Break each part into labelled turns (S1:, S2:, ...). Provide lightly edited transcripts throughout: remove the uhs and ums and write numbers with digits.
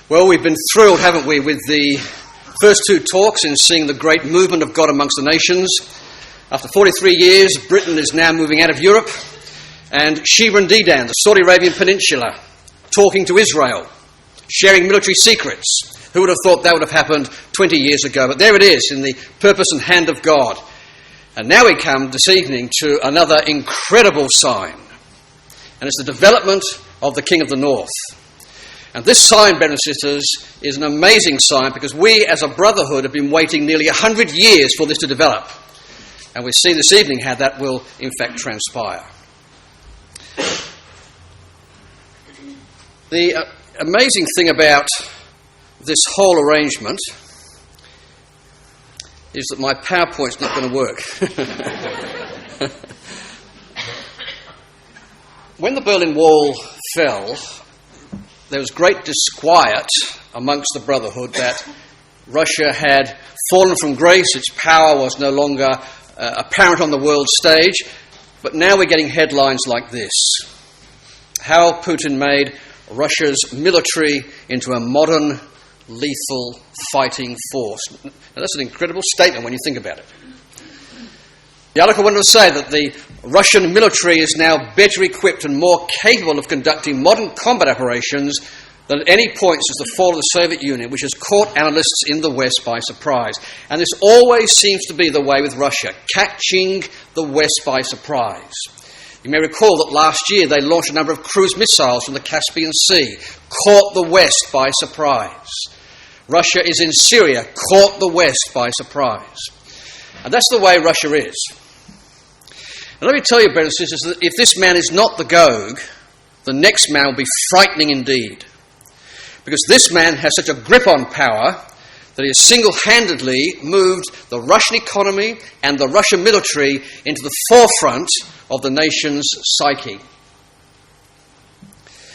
S1: Well, we've been thrilled, haven't we, with the first two talks in seeing the great movement of God amongst the nations. After 43 years, Britain is now moving out of Europe, and Sheba and Dedan, the Saudi Arabian Peninsula, talking to Israel, sharing military secrets. Who would have thought that would have happened 20 years ago? But there it is, in the purpose and hand of God. And now we come this evening to another incredible sign, and it's the development of the King of the North. And this sign, brothers and sisters, is an amazing sign because we as a brotherhood have been waiting nearly 100 years for this to develop. And we see this evening how that will in fact transpire. The amazing thing about this whole arrangement is that my PowerPoint's not going to work. When the Berlin Wall fell, there was great disquiet amongst the Brotherhood that Russia had fallen from grace, its power was no longer apparent on the world stage, but now we're getting headlines like this. How Putin made Russia's military into a modern, lethal fighting force. Now, that's an incredible statement when you think about it. The article went on to say that the Russian military is now better equipped and more capable of conducting modern combat operations than at any point since the fall of the Soviet Union, which has caught analysts in the West by surprise. And this always seems to be the way with Russia, catching the West by surprise. You may recall that last year they launched a number of cruise missiles from the Caspian Sea, caught the West by surprise. Russia is in Syria, caught the West by surprise. And that's the way Russia is. And let me tell you, brothers and sisters, that if this man is not the Gog, the next man will be frightening indeed. Because this man has such a grip on power that he has single-handedly moved the Russian economy and the Russian military into the forefront of the nation's psyche.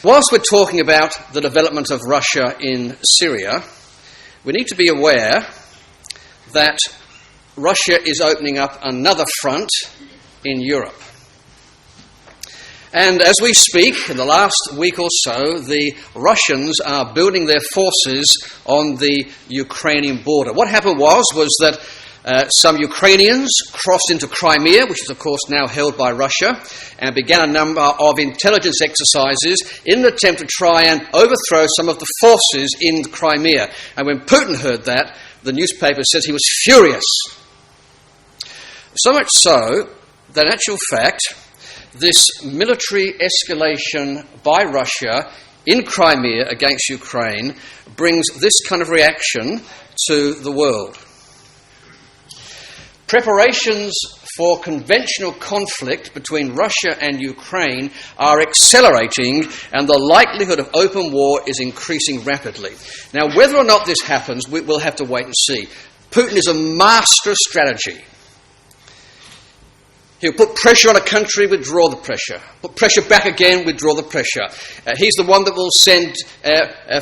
S1: Whilst we're talking about the development of Russia in Syria, we need to be aware that Russia is opening up another front in Europe. And as we speak, in the last week or so, the Russians are building their forces on the Ukrainian border. What happened was that some Ukrainians crossed into Crimea, which is of course now held by Russia, and began a number of intelligence exercises in an attempt to try and overthrow some of the forces in Crimea. And when Putin heard that, the newspaper says he was furious. So much so that in actual fact, this military escalation by Russia in Crimea against Ukraine brings this kind of reaction to the world. Preparations for conventional conflict between Russia and Ukraine are accelerating, and the likelihood of open war is increasing rapidly. Now, whether or not this happens, we'll have to wait and see. Putin is a master of strategy. He'll put pressure on a country, withdraw the pressure. Put pressure back again, withdraw the pressure. He's the one that will send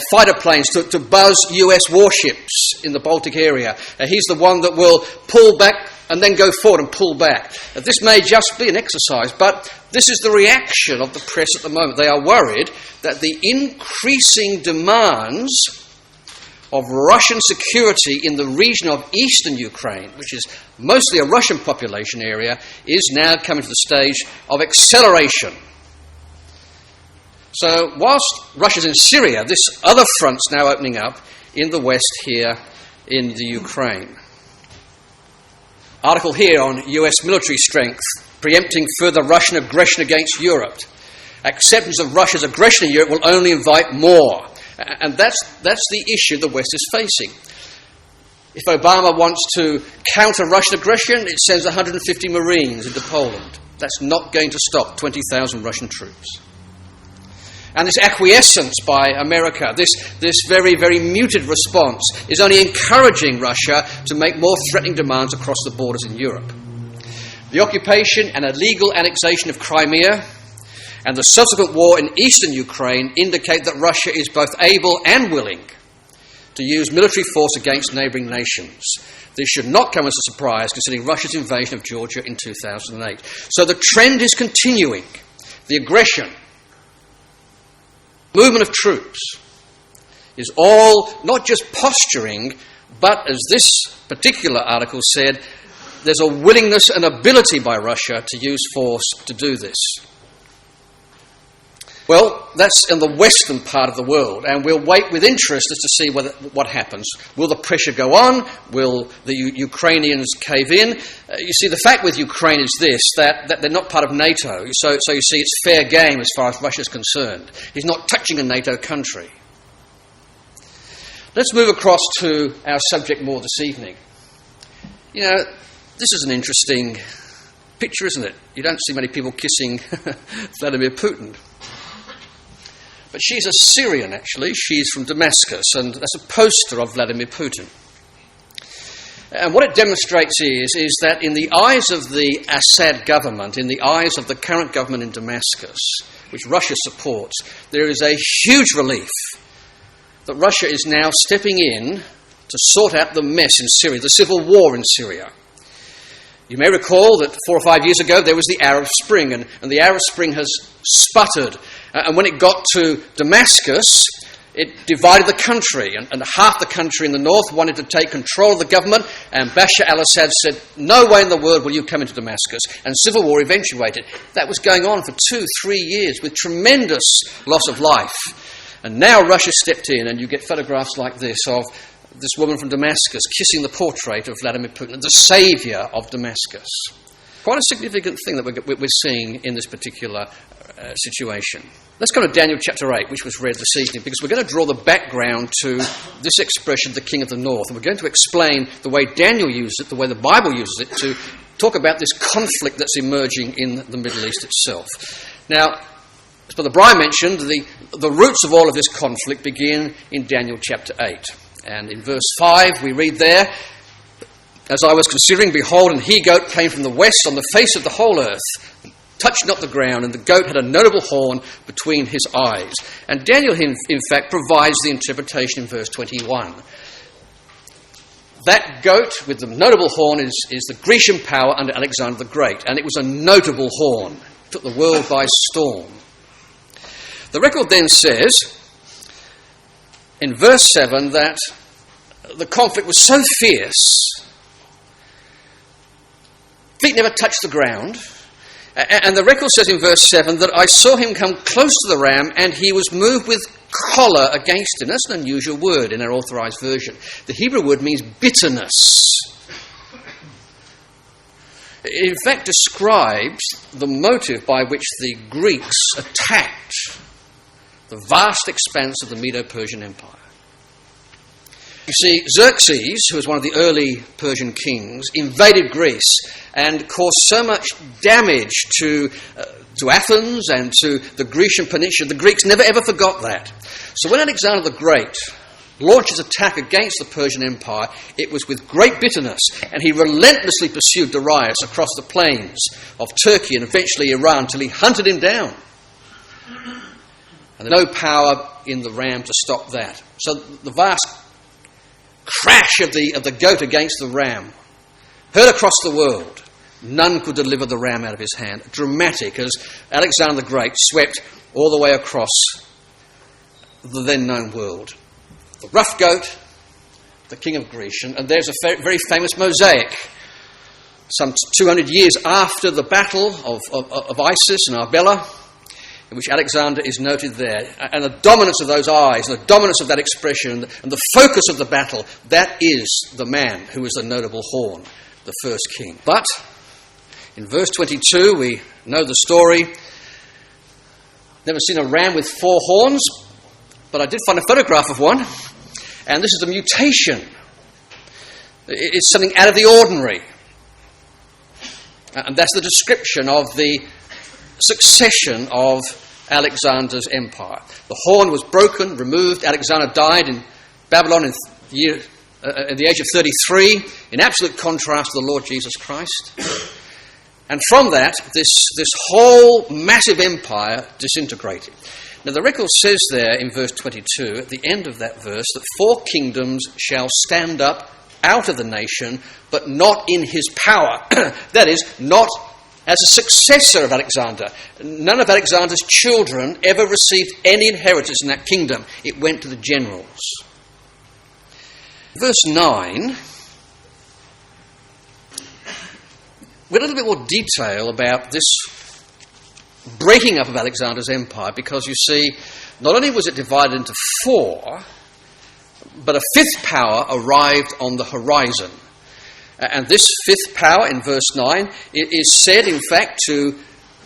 S1: fighter planes to buzz US warships in the Baltic area. He's the one that will pull back and then go forward and pull back. This may just be an exercise, but this is the reaction of the press at the moment. They are worried that the increasing demands of Russian security in the region of eastern Ukraine, which is mostly a Russian population area, is now coming to the stage of acceleration. So whilst Russia's in Syria, this other front's now opening up in the west here in the Ukraine. Article here on US military strength, preempting further Russian aggression against Europe. Acceptance of Russia's aggression in Europe will only invite more. And that's the issue the West is facing. If Obama wants to counter Russian aggression, it sends 150 Marines into Poland. That's not going to stop 20,000 Russian troops. And this acquiescence by America, this very, very muted response, is only encouraging Russia to make more threatening demands across the borders in Europe. The occupation and illegal annexation of Crimea and the subsequent war in eastern Ukraine indicate that Russia is both able and willing to use military force against neighbouring nations. This should not come as a surprise considering Russia's invasion of Georgia in 2008. So the trend is continuing. The aggression, movement of troops is all not just posturing, but as this particular article said, there's a willingness and ability by Russia to use force to do this. Well, that's in the western part of the world, and we'll wait with interest as to see what happens. Will the pressure go on? Will the Ukrainians cave in? You see, the fact with Ukraine is this, that they're not part of NATO, so you see it's fair game as far as Russia's concerned. He's not touching a NATO country. Let's move across to our subject more this evening. You know, this is an interesting picture, isn't it? You don't see many people kissing Vladimir Putin. But she's a Syrian, actually. She's from Damascus, and that's a poster of Vladimir Putin. And what it demonstrates is that in the eyes of the Assad government, in the eyes of the current government in Damascus, which Russia supports, there is a huge relief that Russia is now stepping in to sort out the mess in Syria, the civil war in Syria. You may recall that 4 or 5 years ago there was the Arab Spring, and the Arab Spring has sputtered. And when it got to Damascus, it divided the country, and half the country in the north wanted to take control of the government, and Bashar al-Assad said, no way in the world will you come into Damascus, and civil war eventuated. That was going on for 2-3 years with tremendous loss of life. And now Russia stepped in, and you get photographs like this of this woman from Damascus kissing the portrait of Vladimir Putin, the saviour of Damascus. Quite a significant thing that we're seeing in this particular situation. Let's go to Daniel chapter 8, which was read this evening, because we're going to draw the background to this expression, the King of the North, and we're going to explain the way Daniel used it, the way the Bible uses it, to talk about this conflict that's emerging in the Middle East itself. Now, as Brother Brian mentioned, the roots of all of this conflict begin in Daniel chapter 8. And in verse 5, we read there, as I was considering, behold, an he-goat came from the west on the face of the whole earth, touched not the ground, and the goat had a notable horn between his eyes. And Daniel, in fact, provides the interpretation in verse 21. That goat with the notable horn is the Grecian power under Alexander the Great, and it was a notable horn. It took the world by storm. The record then says, in verse 7, that the conflict was so fierce, feet never touched the ground, and the record says in verse 7 that I saw him come close to the ram, and he was moved with choler against him. That's an unusual word in our authorized version. The Hebrew word means bitterness. It in fact describes the motive by which the Greeks attacked the vast expanse of the Medo-Persian Empire. You see, Xerxes, who was one of the early Persian kings, invaded Greece and caused so much damage to Athens and to the Grecian peninsula. The Greeks never ever forgot that. So when Alexander the Great launched his attack against the Persian Empire, it was with great bitterness, and he relentlessly pursued Darius across the plains of Turkey and eventually Iran till he hunted him down. And there's no power in the ram to stop that. So the vast crash of the goat against the ram, heard across the world. None could deliver the ram out of his hand. Dramatic, as Alexander the Great swept all the way across the then known world. The rough goat, the king of Greece, and there's a very famous mosaic some 200 years after the battle of Isis and Arbela, in which Alexander is noted there. And the dominance of those eyes, and the dominance of that expression, and the focus of the battle, that is the man who is the notable horn, the first king. But in verse 22, we know the story. Never seen a ram with 4 horns, but I did find a photograph of one, and this is a mutation. It's something out of the ordinary. And that's the description of the succession of Alexander's empire. The horn was broken, removed. Alexander died in Babylon in the age of 33, in absolute contrast to the Lord Jesus Christ. And from that, this whole massive empire disintegrated. Now the record says there in verse 22, at the end of that verse, that 4 kingdoms shall stand up out of the nation, but not in his power. That is, not as a successor of Alexander. None of Alexander's children ever received any inheritance in that kingdom. It went to the generals. Verse 9, with a little bit more detail about this breaking up of Alexander's empire, because you see, not only was it divided into four, but a fifth power arrived on the horizon. And this fifth power, in verse 9, is said, in fact, to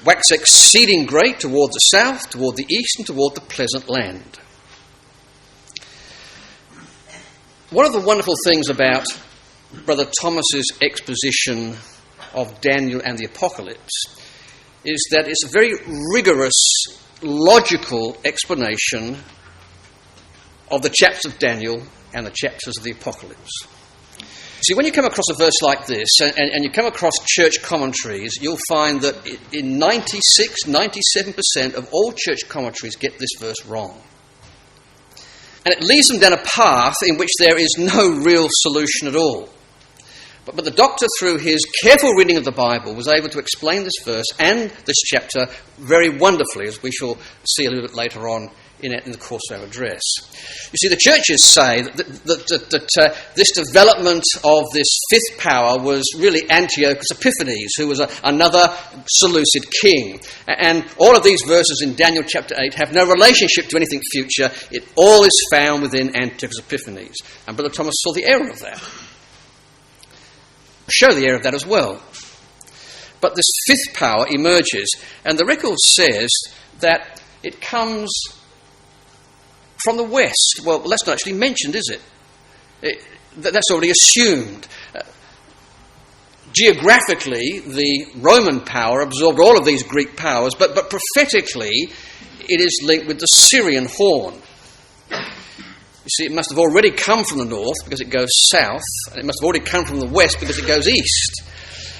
S1: wax exceeding great toward the south, toward the east, and toward the pleasant land. One of the wonderful things about Brother Thomas's exposition of Daniel and the Apocalypse is that it's a very rigorous, logical explanation of the chapters of Daniel and the chapters of the Apocalypse. See, when you come across a verse like this, and you come across church commentaries, you'll find that in 97% of all church commentaries get this verse wrong. And it leads them down a path in which there is no real solution at all. But the doctor, through his careful reading of the Bible, was able to explain this verse and this chapter very wonderfully, as we shall see a little bit later on in the course of our address. You see, the churches say that this development of this fifth power was really Antiochus Epiphanes, who was another Seleucid king. And all of these verses in Daniel chapter 8 have no relationship to anything future. It all is found within Antiochus Epiphanes. And Brother Thomas saw the error of that. Show the error of that as well. But this fifth power emerges, and the record says that it comes from the west. Well, that's not actually mentioned, is it? That's already assumed. Geographically, the Roman power absorbed all of these Greek powers, but prophetically, it is linked with the Syrian horn. You see, it must have already come from the north because it goes south, and it must have already come from the west because it goes east.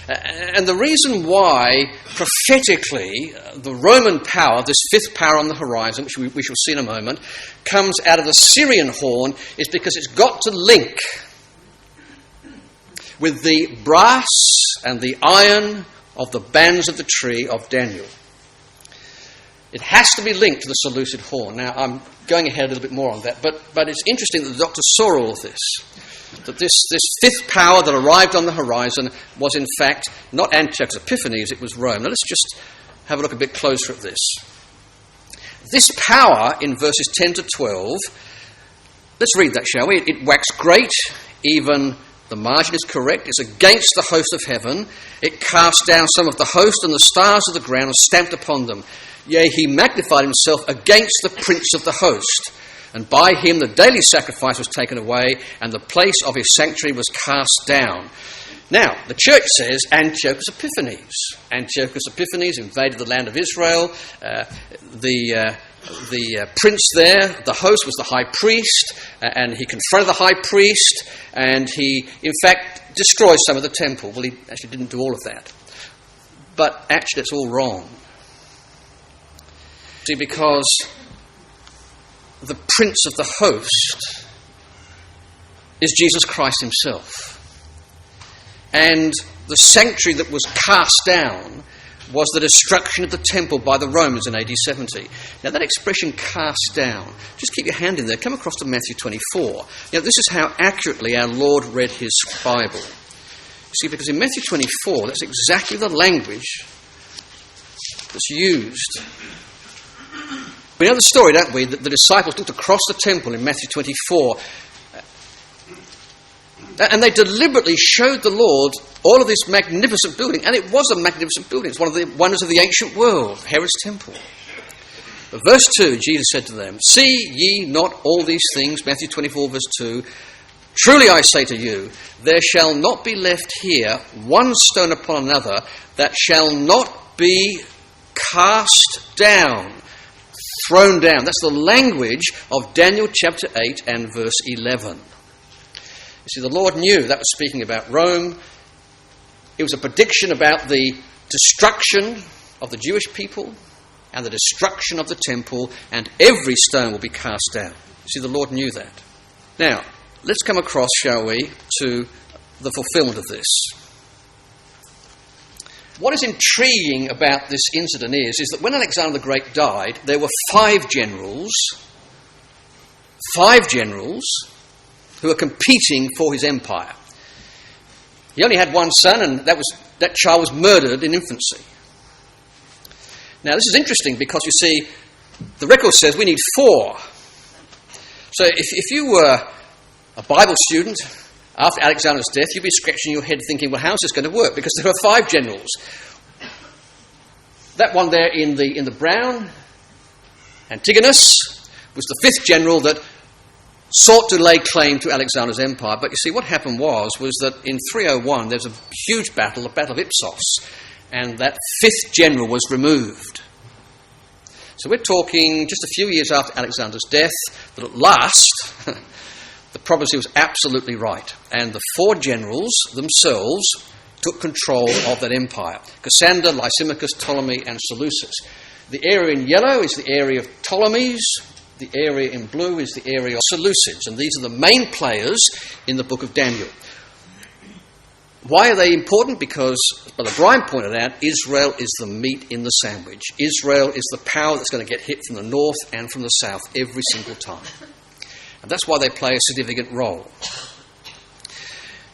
S1: And the reason why, prophetically, the Roman power, this fifth power on the horizon, which we shall see in a moment, comes out of the Syrian horn is because it's got to link with the brass and the iron of the bands of the tree of Daniel. It has to be linked to the Seleucid horn. Now, I'm going ahead a little bit more on that, but it's interesting that the doctor saw all of this. That this fifth power that arrived on the horizon was in fact not Antiochus Epiphanes, it was Rome. Now let's just have a look a bit closer at this. This power in verses 10 to 12, let's read that, shall we? It waxed great, even the margin is correct, it's against the host of heaven. It cast down some of the host and the stars of the ground and stamped upon them. Yea, he magnified himself against the prince of the host. And by him the daily sacrifice was taken away, and the place of his sanctuary was cast down. Now, the church says Antiochus Epiphanes. Antiochus Epiphanes invaded the land of Israel. The prince there, the host, was the high priest, and he confronted the high priest, and he, in fact, destroyed some of the temple. Well, he actually didn't do all of that. But actually, it's all wrong. See, because the prince of the host is Jesus Christ himself. And the sanctuary that was cast down was the destruction of the temple by the Romans in AD 70. Now that expression, cast down, just keep your hand in there, come across to Matthew 24. Now this is how accurately our Lord read his Bible. You see, because in Matthew 24, that's exactly the language that's used. We know the story, don't we, that the disciples looked across the temple in Matthew 24, and they deliberately showed the Lord all of this magnificent building, and it was a magnificent building. It's one of the wonders of the ancient world, Herod's temple. But verse 2, Jesus said to them, "See ye not all these things?" Matthew 24, verse 2, "Truly I say to you, there shall not be left here one stone upon another that shall not be cast down." Thrown down. That's the language of Daniel chapter 8 and verse 11. You see, the Lord knew that was speaking about Rome. It was a prediction about the destruction of the Jewish people and the destruction of the temple, and every stone will be cast down. You see, the Lord knew that. Now, let's come across, shall we, to the fulfillment of this. What is intriguing about this incident is that when Alexander the Great died, there were five generals who were competing for his empire. He only had one son, and that child was murdered in infancy. Now, this is interesting because, you see, the record says we need four. So if you were a Bible student after Alexander's death, you'd be scratching your head thinking, well, how's this going to work? Because there are five generals. That one there in the brown, Antigonus, was the fifth general that sought to lay claim to Alexander's empire. But you see, what happened was that in 301 there was a huge battle, the Battle of Ipsos, and that fifth general was removed. So we're talking just a few years after Alexander's death, that at last the prophecy was absolutely right. And the four generals themselves took control of that empire. Cassander, Lysimachus, Ptolemy, and Seleucus. The area in yellow is the area of Ptolemies. The area in blue is the area of Seleucids. And these are the main players in the book of Daniel. Why are they important? Because, as Brother Brian pointed out, Israel is the meat in the sandwich. Israel is the power that's going to get hit from the north and from the south every single time. And that's why they play a significant role.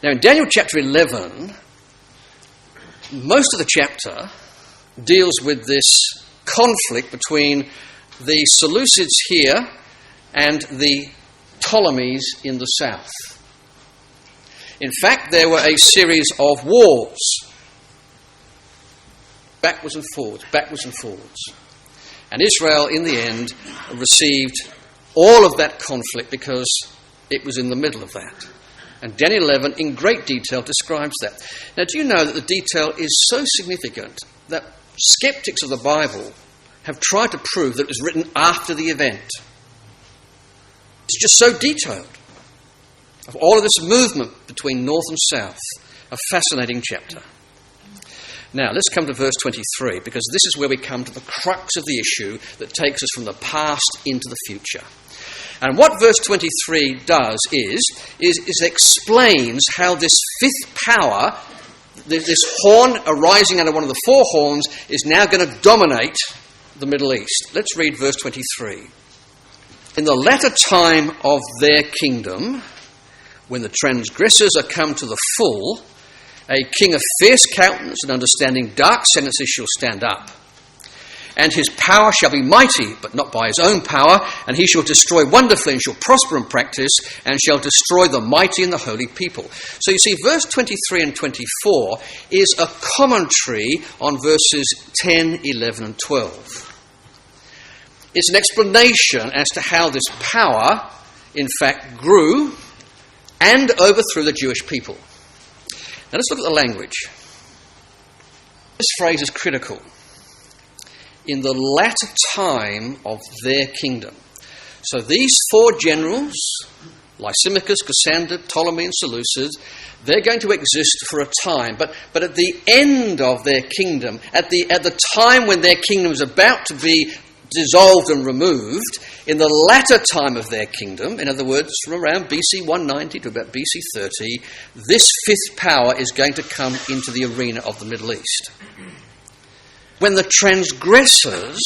S1: Now, in Daniel chapter 11, most of the chapter deals with this conflict between the Seleucids here and the Ptolemies in the south. In fact, there were a series of wars, backwards and forwards. And Israel, in the end, received all of that conflict because it was in the middle of that. And Daniel 11, in great detail, describes that. Now, do you know that the detail is so significant that skeptics of the Bible have tried to prove that it was written after the event? It's just so detailed. Of all of this movement between north and south, a fascinating chapter. Now, let's come to verse 23, because this is where we come to the crux of the issue that takes us from the past into the future. And what verse 23 does is explains how this fifth power, this horn arising out of one of the four horns, is now going to dominate the Middle East. Let's read verse 23. In the latter time of their kingdom, when the transgressors are come to the full, a king of fierce countenance and understanding dark sentences shall stand up. And his power shall be mighty, but not by his own power, and he shall destroy wonderfully and shall prosper in practice, and shall destroy the mighty and the holy people. So you see, verse 23 and 24 is a commentary on verses 10, 11 and 12. It's an explanation as to how this power, in fact, grew and overthrew the Jewish people. Now let's look at the language. This phrase is critical. In the latter time of their kingdom. So these four generals, Lysimachus, Cassander, Ptolemy and Seleucus, they're going to exist for a time. But at the end of their kingdom, at the time when their kingdom is about to be dissolved and removed, in the latter time of their kingdom, in other words, from around BC 190 to about BC 30, this fifth power is going to come into the arena of the Middle East. When the transgressors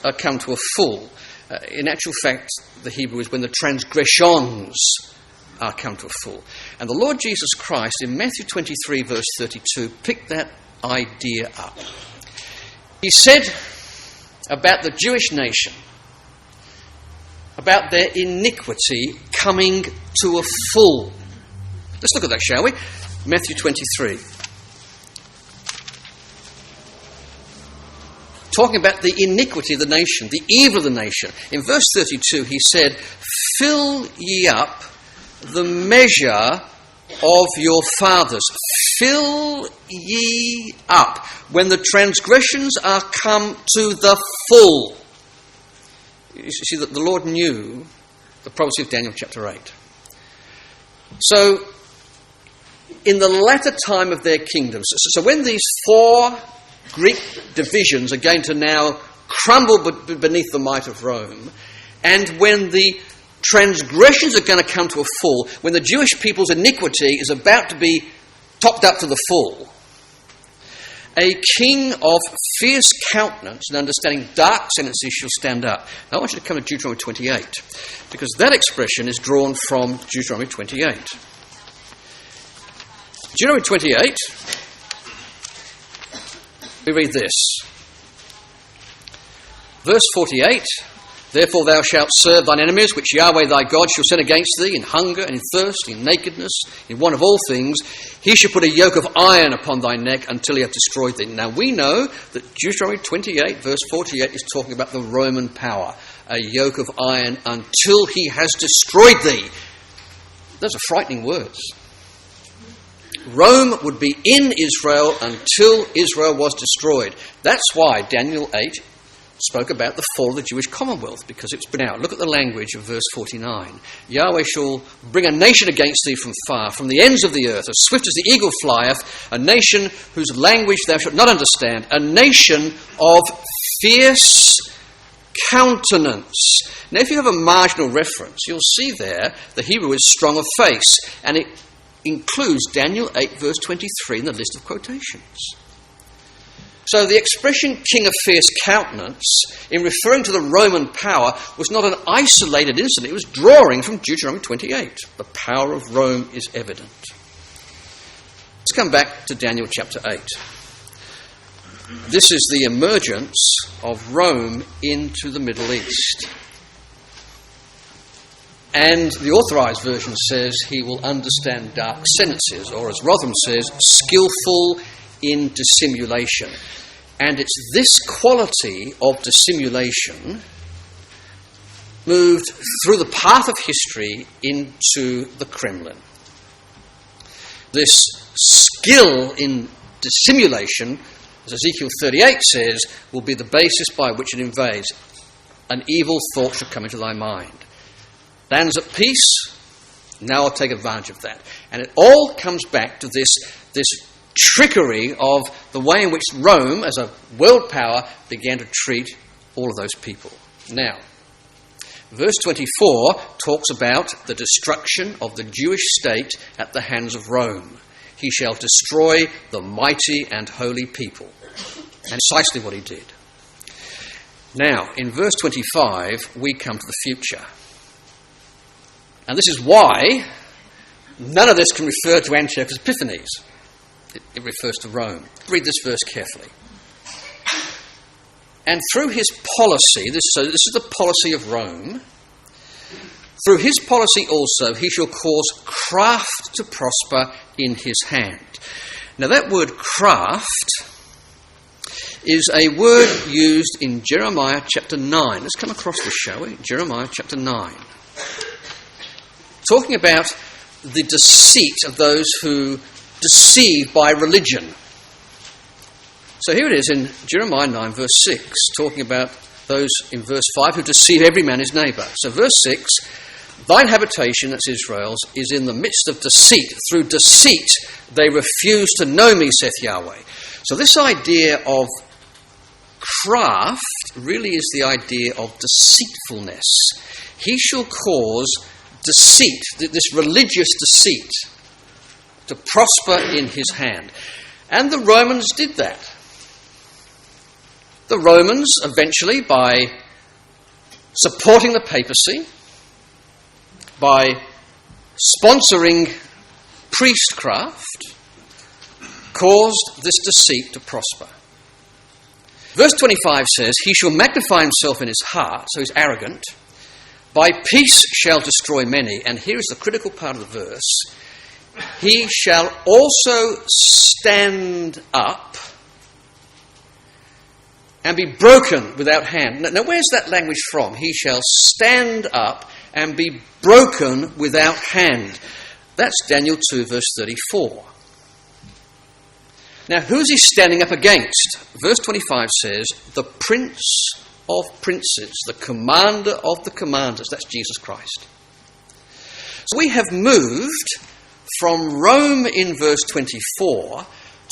S1: are come to a full, in actual fact, the Hebrew is when the transgressions are come to a full. And the Lord Jesus Christ, in Matthew 23, verse 32, picked that idea up. He said about the Jewish nation, about their iniquity coming to a full. Let's look at that, shall we? Matthew 23. Talking about the iniquity of the nation, the evil of the nation. In verse 32, he said, "Fill ye up the measure of your fathers." Fill ye up. When the transgressions are come to the full. You see that the Lord knew the prophecy of Daniel chapter 8. So, in the latter time of their kingdoms, so when these four Greek divisions are going to now crumble beneath the might of Rome, and when the transgressions are going to come to a full, when the Jewish people's iniquity is about to be topped up to the full, A king of fierce countenance and understanding dark sentences shall stand up. Now I want you to come to Deuteronomy 28, because that expression is drawn from Deuteronomy 28. Deuteronomy 28, we read this. Verse 48, therefore thou shalt serve thine enemies, which Yahweh thy God shall send against thee, in hunger and in thirst, in nakedness, in want of all things. He shall put a yoke of iron upon thy neck until he have destroyed thee. Now we know that Deuteronomy 28, verse 48, is talking about the Roman power. A yoke of iron until he has destroyed thee. Those are frightening words. Rome would be in Israel until Israel was destroyed. That's why Daniel 8 spoke about the fall of the Jewish Commonwealth, because it's been out. Look at the language of verse 49. Yahweh shall bring a nation against thee from far, from the ends of the earth, as swift as the eagle flieth, a nation whose language thou shalt not understand, a nation of fierce countenance. Now, if you have a marginal reference, you'll see there the Hebrew is strong of face, and it includes Daniel 8, verse 23 in the list of quotations. So the expression king of fierce countenance, in referring to the Roman power, was not an isolated incident. It was drawing from Deuteronomy 28. The power of Rome is evident. Let's come back to Daniel chapter 8. This is the emergence of Rome into the Middle East. And the Authorized Version says he will understand dark sentences, or as Rotherham says, skillful in dissimulation. And it's this quality of dissimulation moved through the path of history into the Kremlin. This skill in dissimulation, as Ezekiel 38 says, will be the basis by which it invades. An evil thought shall come into thy mind. Lands at peace, now I'll take advantage of that. And it all comes back to this trickery of the way in which Rome, as a world power, began to treat all of those people. Now, verse 24 talks about the destruction of the Jewish state at the hands of Rome. He shall destroy the mighty and holy people. And precisely what he did. Now, in verse 25, we come to the future. And this is why none of this can refer to Antiochus Epiphanes. It refers to Rome. Read this verse carefully. And through his policy, this is the policy of Rome, through his policy also he shall cause craft to prosper in his hand. Now that word craft is a word used in Jeremiah chapter 9. Let's come across this, shall we? Jeremiah chapter 9. Talking about the deceit of those who deceive by religion. So here it is in Jeremiah 9 verse 6, talking about those in verse 5 who deceive every man his neighbour. So verse 6, thine habitation, that's Israel's, is in the midst of deceit. Through deceit they refuse to know me, saith Yahweh. So this idea of craft really is the idea of deceitfulness. He shall cause deceit, this religious deceit, to prosper in his hand. And the Romans did that. The Romans eventually, by supporting the papacy, by sponsoring priestcraft, caused this deceit to prosper. Verse 25 says, he shall magnify himself in his heart, so he's arrogant. By peace shall destroy many. And here is the critical part of the verse. He shall also stand up and be broken without hand. Now where's that language from? He shall stand up and be broken without hand. That's Daniel 2 verse 34. Now who's he standing up against? Verse 25 says, the Prince of Princes, the Commander of the Commanders. That's Jesus Christ. So we have moved from Rome in verse 24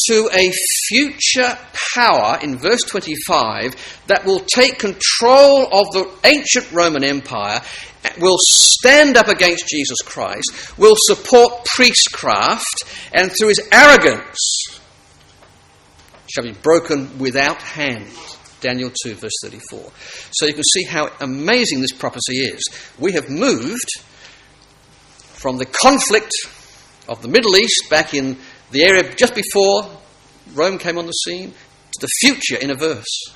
S1: to a future power in verse 25 that will take control of the ancient Roman Empire, will stand up against Jesus Christ, will support priestcraft, and through his arrogance shall be broken without hand. Daniel 2, verse 34. So you can see how amazing this prophecy is. We have moved from the conflict of the Middle East back in the area just before Rome came on the scene to the future in a verse.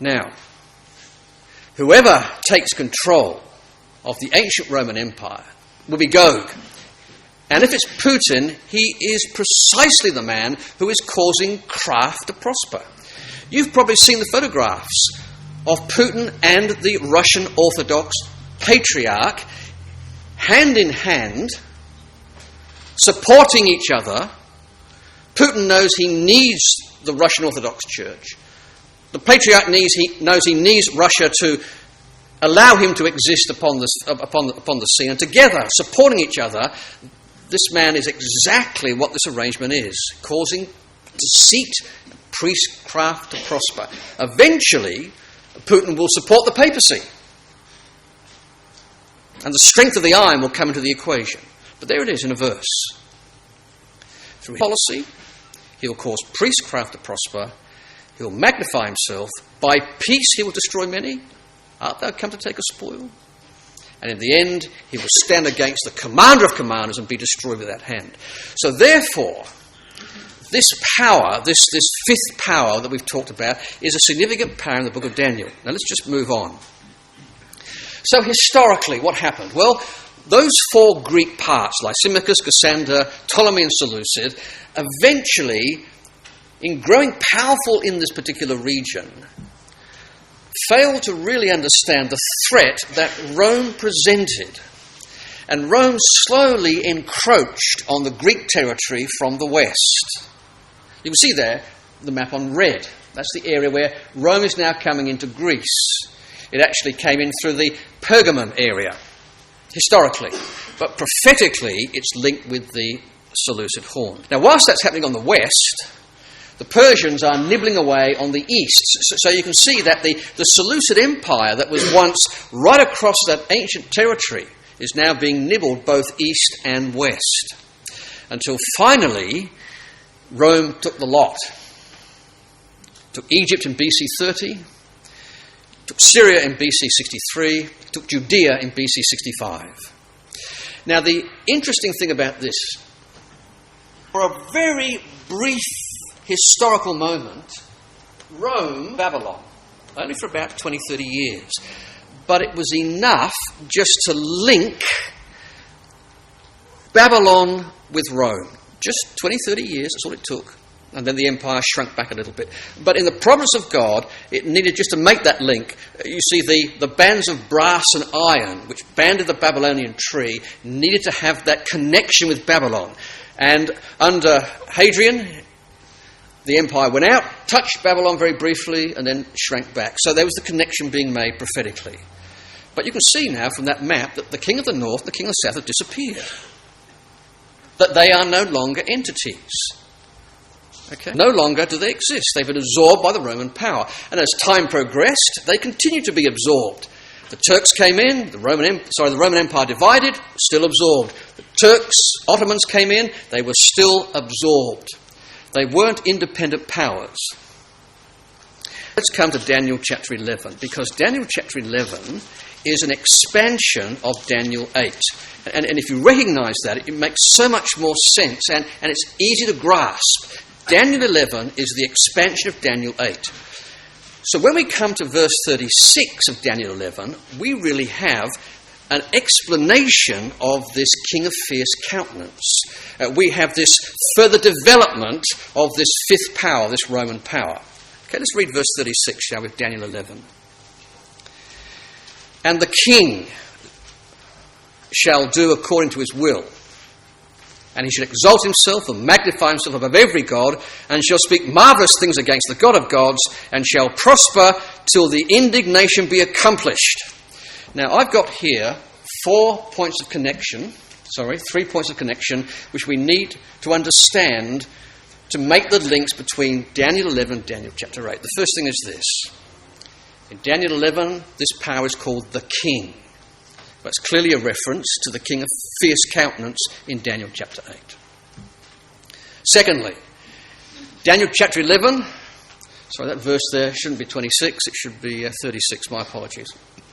S1: Now, whoever takes control of the ancient Roman Empire will be Gog. And if it's Putin, he is precisely the man who is causing craft to prosper. You've probably seen the photographs of Putin and the Russian Orthodox Patriarch hand in hand, supporting each other. Putin knows he needs the Russian Orthodox Church. The Patriarch knows he needs Russia to allow him to exist upon the scene, and together, supporting each other, this man is exactly what this arrangement is, causing deceit, priestcraft to prosper. Eventually, Putin will support the papacy, and the strength of the iron will come into the equation. But there it is in a verse. Through policy, he will cause priestcraft to prosper. He will magnify himself. By peace, he will destroy many. Art thou come to take a spoil? And in the end, he will stand against the commander of commanders and be destroyed with that hand. So therefore, this power, this fifth power that we've talked about, is a significant power in the book of Daniel. Now let's just move on. So historically, what happened? Well, those four Greek parts, Lysimachus, Cassander, Ptolemy and Seleucid, eventually, in growing powerful in this particular region, failed to really understand the threat that Rome presented. And Rome slowly encroached on the Greek territory from the west. You can see there the map on red. That's the area where Rome is now coming into Greece. It actually came in through the Pergamon area, historically. But prophetically, it's linked with the Seleucid horn. Now, whilst that's happening on the west, the Persians are nibbling away on the east. So you can see that the Seleucid Empire that was once right across that ancient territory is now being nibbled both east and west. Until finally, Rome took the lot. Took Egypt in BC 30, took Syria in BC 63, took Judea in BC 65. Now the interesting thing about this, for a very brief historical moment, Rome, Babylon, only for about 20, 30 years. But it was enough just to link Babylon with Rome. Just 20, 30 years, that's all it took. And then the empire shrunk back a little bit. But in the providence of God, it needed just to make that link. You see, the bands of brass and iron, which banded the Babylonian tree, needed to have that connection with Babylon. And under Hadrian, the empire went out, touched Babylon very briefly, and then shrank back. So there was the connection being made prophetically. But you can see now from that map that the king of the north and the king of the south have disappeared. That they are no longer entities. Okay? No longer do they exist. They've been absorbed by the Roman power. And as time progressed, they continue to be absorbed. The Turks came in, the Roman Empire divided, still absorbed. The Turks, Ottomans came in, they were still absorbed. They weren't independent powers. Let's come to Daniel chapter 11, because Daniel chapter 11 is an expansion of Daniel 8. And if you recognise that, it makes so much more sense, and it's easy to grasp. Daniel 11 is the expansion of Daniel 8. So when we come to verse 36 of Daniel 11, we really have an explanation of this king of fierce countenance. We have this further development of this fifth power, this Roman power. Okay, let's read verse 36, shall we, of Daniel 11. And the king shall do according to his will, and he shall exalt himself and magnify himself above every god, and shall speak marvellous things against the God of gods, and shall prosper till the indignation be accomplished. Now, I've got here 3 points of connection, which we need to understand to make the links between Daniel 11 and Daniel chapter 8. The first thing is this. In Daniel 11, this power is called the king. That's clearly a reference to the king of fierce countenance in Daniel chapter 8. Secondly, Daniel chapter 11. Sorry, that verse there shouldn't be 26, it should be 36, my apologies.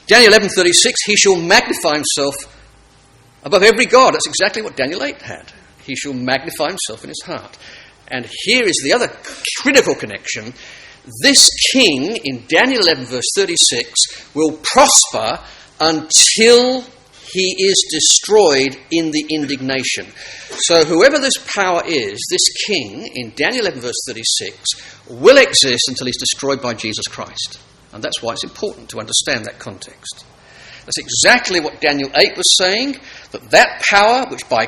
S1: Daniel 11:36, he shall magnify himself above every god. That's exactly what Daniel 8 had. He shall magnify himself in his heart. And here is the other critical connection. This king in Daniel 11 verse 36 will prosper until he is destroyed in the indignation. So whoever this power is, this king in Daniel 11 verse 36 will exist until he's destroyed by Jesus Christ. And that's why it's important to understand that context. That's exactly what Daniel 8 was saying, that power which by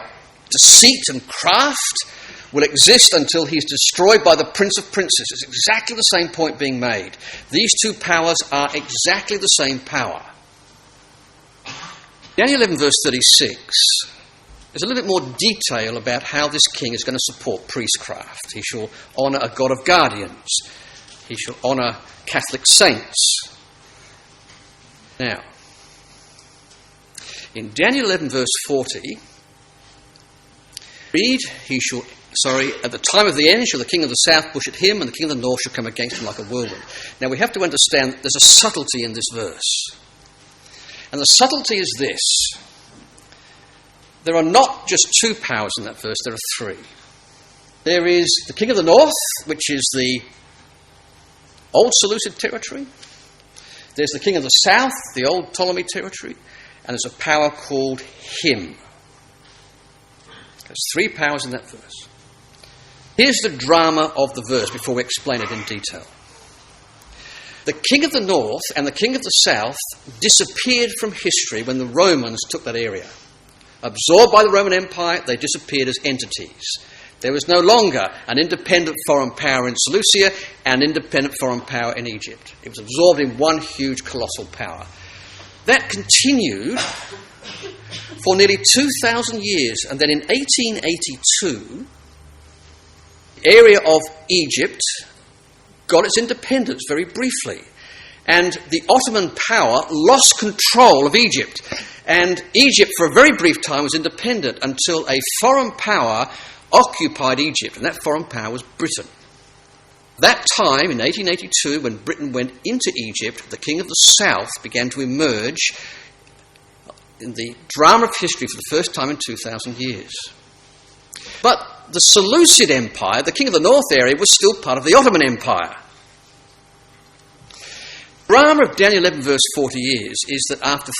S1: deceit and craft will exist until he's destroyed by the Prince of Princes. It's exactly the same point being made. These two powers are exactly the same power. Daniel 11 verse 36 is a little bit more detail about how this king is going to support priestcraft. He shall honour a God of guardians. He shall honour Catholic saints. Now, in Daniel 11 verse 40, read, at the time of the end shall the king of the south push at him, and the king of the north shall come against him like a whirlwind. Now we have to understand that there's a subtlety in this verse. And the subtlety is this. There are not just two powers in that verse, there are three. There is the king of the north, which is the old Seleucid territory. There's the king of the south, the old Ptolemy territory. And there's a power called him. There's three powers in that verse. Here's the drama of the verse before we explain it in detail. The king of the north and the king of the south disappeared from history when the Romans took that area. Absorbed by the Roman Empire, they disappeared as entities. There was no longer an independent foreign power in Seleucia and an independent foreign power in Egypt. It was absorbed in one huge colossal power. That continued for nearly 2,000 years, and then in 1882, the area of Egypt got its independence very briefly, and the Ottoman power lost control of Egypt, and Egypt for a very brief time was independent until a foreign power occupied Egypt, and that foreign power was Britain. That time, in 1882, when Britain went into Egypt, the king of the south began to emerge in the drama of history for the first time in 2,000 years. But the Seleucid Empire, the king of the north area, was still part of the Ottoman Empire. The drama of Daniel 11 verse 40 is that after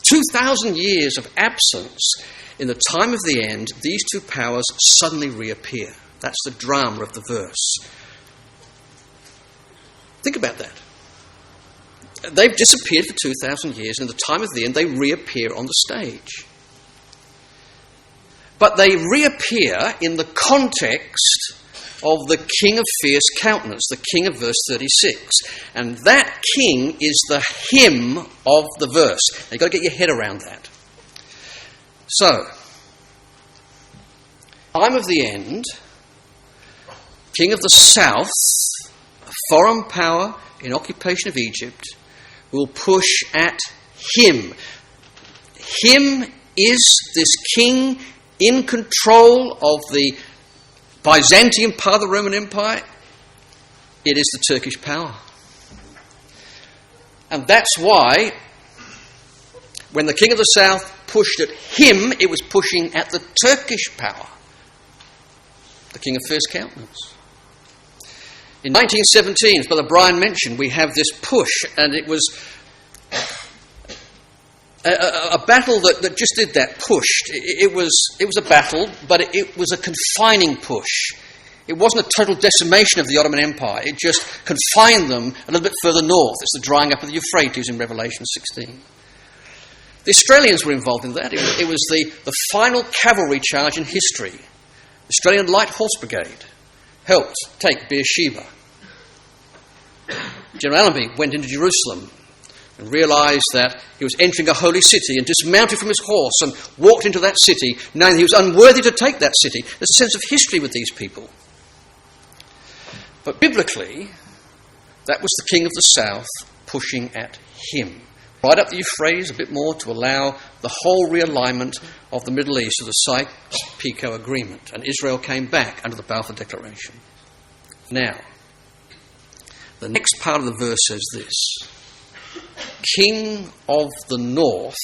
S1: 2,000 years of absence, in the time of the end, these two powers suddenly reappear. That's the drama of the verse. Think about that. They've disappeared for 2,000 years, and in the time of the end, they reappear on the stage. But they reappear in the context of the king of fierce countenance, the king of verse 36. And that king is the him of the verse. Now, you've got to get your head around that. So, time of the end, king of the south, a foreign power in occupation of Egypt, will push at him. Him is this king in control of the Byzantine part of the Roman Empire. It is the Turkish power. And that's why when the king of the south pushed at him, it was pushing at the Turkish power, the king of fierce countenance. In 1917, as Brother Brian mentioned, we have this push, and it was a battle that just did that, pushed. It was a battle, but it was a confining push. It wasn't a total decimation of the Ottoman Empire. It just confined them a little bit further north. It's the drying up of the Euphrates in Revelation 16. The Australians were involved in that. It was the final cavalry charge in history. The Australian Light Horse Brigade helped take Beersheba. General Allenby went into Jerusalem and realised that he was entering a holy city and dismounted from his horse and walked into that city, knowing that he was unworthy to take that city. There's a sense of history with these people. But biblically, that was the king of the south pushing at him. Right up the Euphrates a bit more to allow the whole realignment of the Middle East to the Sykes-Picot Agreement. And Israel came back under the Balfour Declaration. Now, the next part of the verse says this: King of the north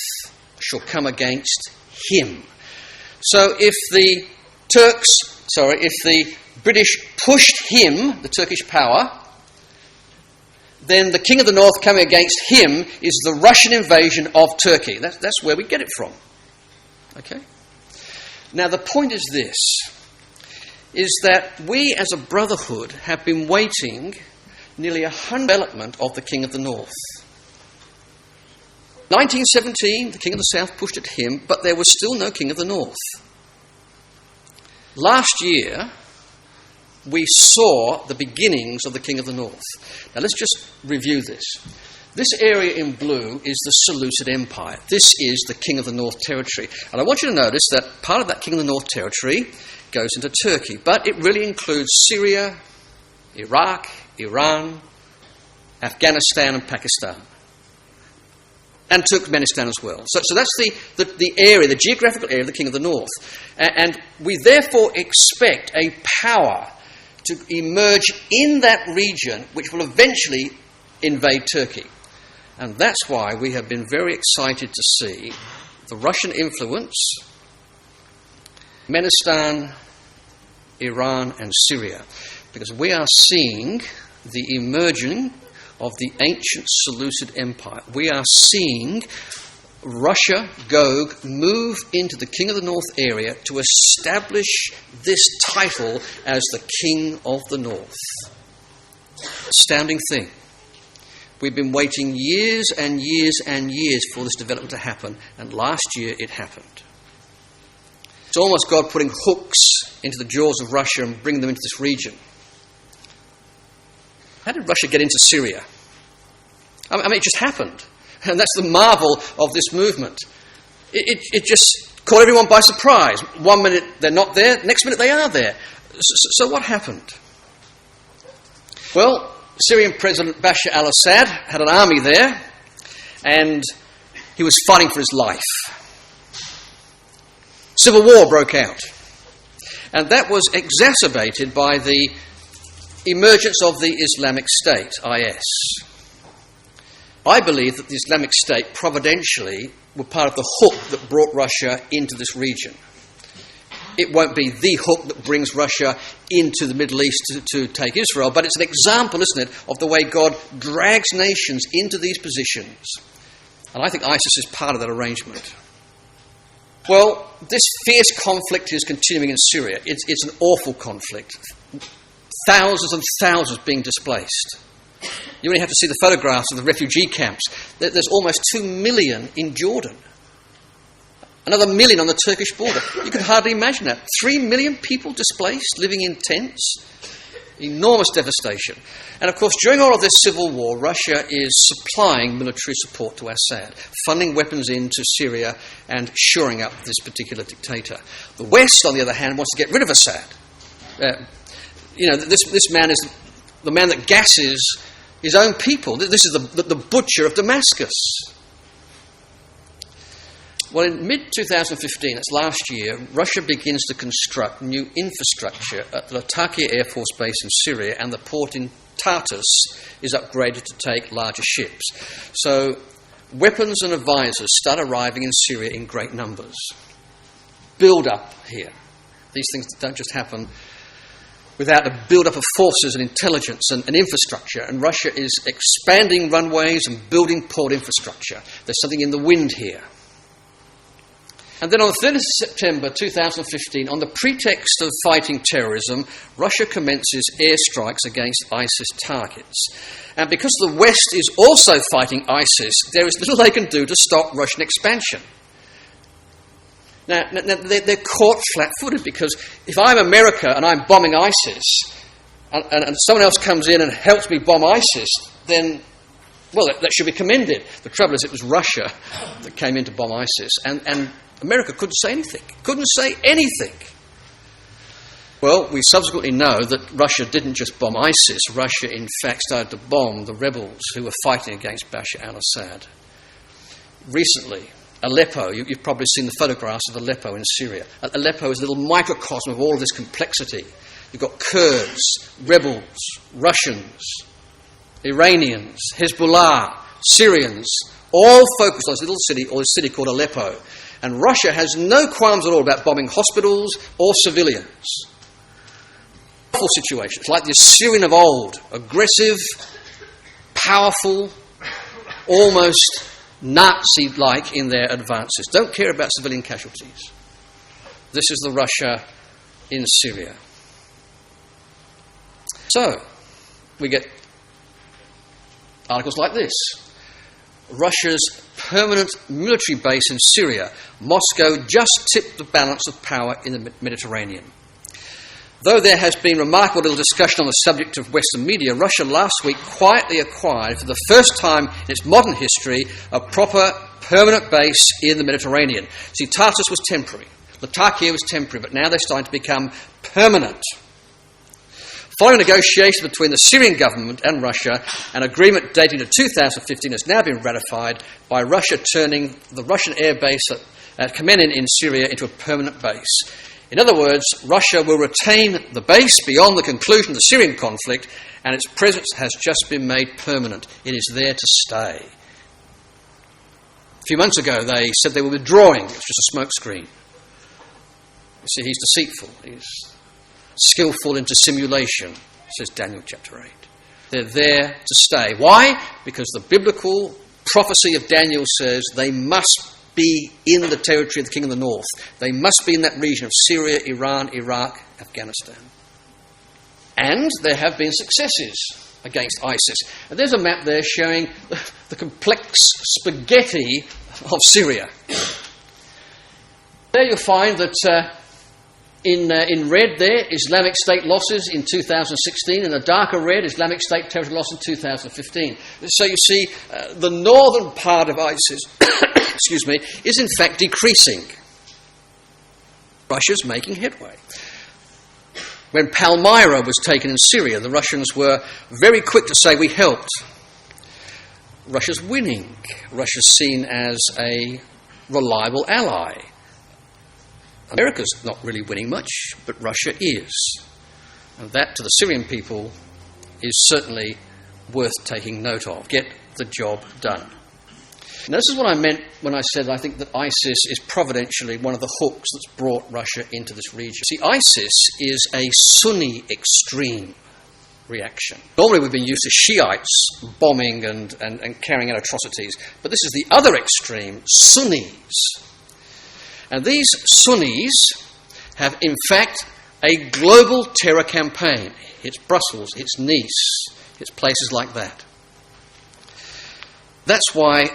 S1: shall come against him. So if the British pushed him, the Turkish power, then the king of the north coming against him is the Russian invasion of Turkey. That's where we get it from. Okay? Now the point is this, is that we as a brotherhood have been waiting nearly 100 development of the king of the north. 1917, the king of the south pushed at him, but there was still no king of the north. Last year, we saw the beginnings of the king of the north. Now let's just review this. This area in blue is the Seleucid Empire. This is the king of the north territory. And I want you to notice that part of that king of the north territory goes into Turkey, but it really includes Syria, Iraq, Iran, Afghanistan and Pakistan. And Turkmenistan as well. So that's the area, the geographical area of the king of the north. And we therefore expect a power to emerge in that region which will eventually invade Turkey. And that's why we have been very excited to see the Russian influence, Turkmenistan, Iran and Syria, because we are seeing the emerging of the ancient Seleucid Empire. We are seeing Russia, Gog, move into the King of the North area to establish this title as the King of the North. Astounding thing. We've been waiting years and years and years for this development to happen, and last year it happened. It's almost God putting hooks into the jaws of Russia and bringing them into this region. How did Russia get into Syria? I mean, it just happened. And that's the marvel of this movement. It just caught everyone by surprise. 1 minute they're not there, next minute they are there. So what happened? Well, Syrian President Bashar al-Assad had an army there, and he was fighting for his life. Civil war broke out. And that was exacerbated by the emergence of the Islamic State, IS. I believe that the Islamic State providentially were part of the hook that brought Russia into this region. It won't be the hook that brings Russia into the Middle East to take Israel, but it's an example, isn't it, of the way God drags nations into these positions. And I think ISIS is part of that arrangement. Well, this fierce conflict is continuing in Syria. It's an awful conflict. Thousands and thousands being displaced. You only have to see the photographs of the refugee camps. There's almost 2 million in Jordan. Another 1 million on the Turkish border. You can hardly imagine that. 3 million people displaced, living in tents. Enormous devastation. And of course, during all of this civil war, Russia is supplying military support to Assad, funding weapons into Syria and shoring up this particular dictator. The West, on the other hand, wants to get rid of Assad. This man is the man that gasses his own people. This is the butcher of Damascus. Well, in mid-2015, that's last year, Russia begins to construct new infrastructure at the Latakia Air Force Base in Syria, and the port in Tartus is upgraded to take larger ships. So weapons and advisors start arriving in Syria in great numbers. Build up here. These things don't just happen without a build-up of forces and intelligence and infrastructure. And Russia is expanding runways and building port infrastructure. There's something in the wind here. And then on the 3rd of September 2015, on the pretext of fighting terrorism, Russia commences airstrikes against ISIS targets. And because the West is also fighting ISIS, there is little they can do to stop Russian expansion. Now they're caught flat-footed, because if I'm America and I'm bombing ISIS, and someone else comes in and helps me bomb ISIS, then, well, that should be commended. The trouble is it was Russia that came in to bomb ISIS, and America couldn't say anything. Well, we subsequently know that Russia didn't just bomb ISIS. Russia, in fact, started to bomb the rebels who were fighting against Bashar al-Assad. Recently, Aleppo, you've probably seen the photographs of Aleppo in Syria. Aleppo is a little microcosm of all of this complexity. You've got Kurds, rebels, Russians, Iranians, Hezbollah, Syrians, all focused on this little city, or this city called Aleppo. And Russia has no qualms at all about bombing hospitals or civilians. Awful situations, like the Assyrian of old, aggressive, powerful, almost Nazi-like in their advances. Don't care about civilian casualties. This is the Russia in Syria. So, we get articles like this. Russia's permanent military base in Syria. Moscow just tipped the balance of power in the Mediterranean. Though there has been remarkable little discussion on the subject of Western media, Russia last week quietly acquired, for the first time in its modern history, a proper permanent base in the Mediterranean. See, Tartus was temporary. Latakia was temporary, but now they're starting to become permanent. Following negotiations between the Syrian government and Russia, an agreement dating to 2015 has now been ratified by Russia, turning the Russian air base at Khmenin in Syria into a permanent base. In other words, Russia will retain the base beyond the conclusion of the Syrian conflict, and its presence has just been made permanent. It is there to stay. A few months ago, they said they were withdrawing. It was just a smokescreen. You see, he's deceitful. He's skillful in dissimulation, says Daniel chapter 8. They're there to stay. Why? Because the biblical prophecy of Daniel says they must be in the territory of the king of the north. They must be in that region of Syria, Iran, Iraq, Afghanistan. And there have been successes against ISIS. And there's a map there showing the complex spaghetti of Syria. There you'll find that in red there, Islamic State losses in 2016. In the darker red, Islamic State territory loss in 2015. So you see, the northern part of ISIS is in fact decreasing. Russia's making headway. When Palmyra was taken in Syria, the Russians were very quick to say, we helped. Russia's winning. Russia's seen as a reliable ally. America's not really winning much, but Russia is. And that, to the Syrian people, is certainly worth taking note of. Get the job done. Now, this is what I meant when I said I think that ISIS is providentially one of the hooks that's brought Russia into this region. See, ISIS is a Sunni extreme reaction. Normally we've been used to Shiites bombing and carrying out atrocities, but this is the other extreme, Sunnis. And these Sunnis have, in fact, a global terror campaign. It's Brussels, it's Nice, it's places like that. That's why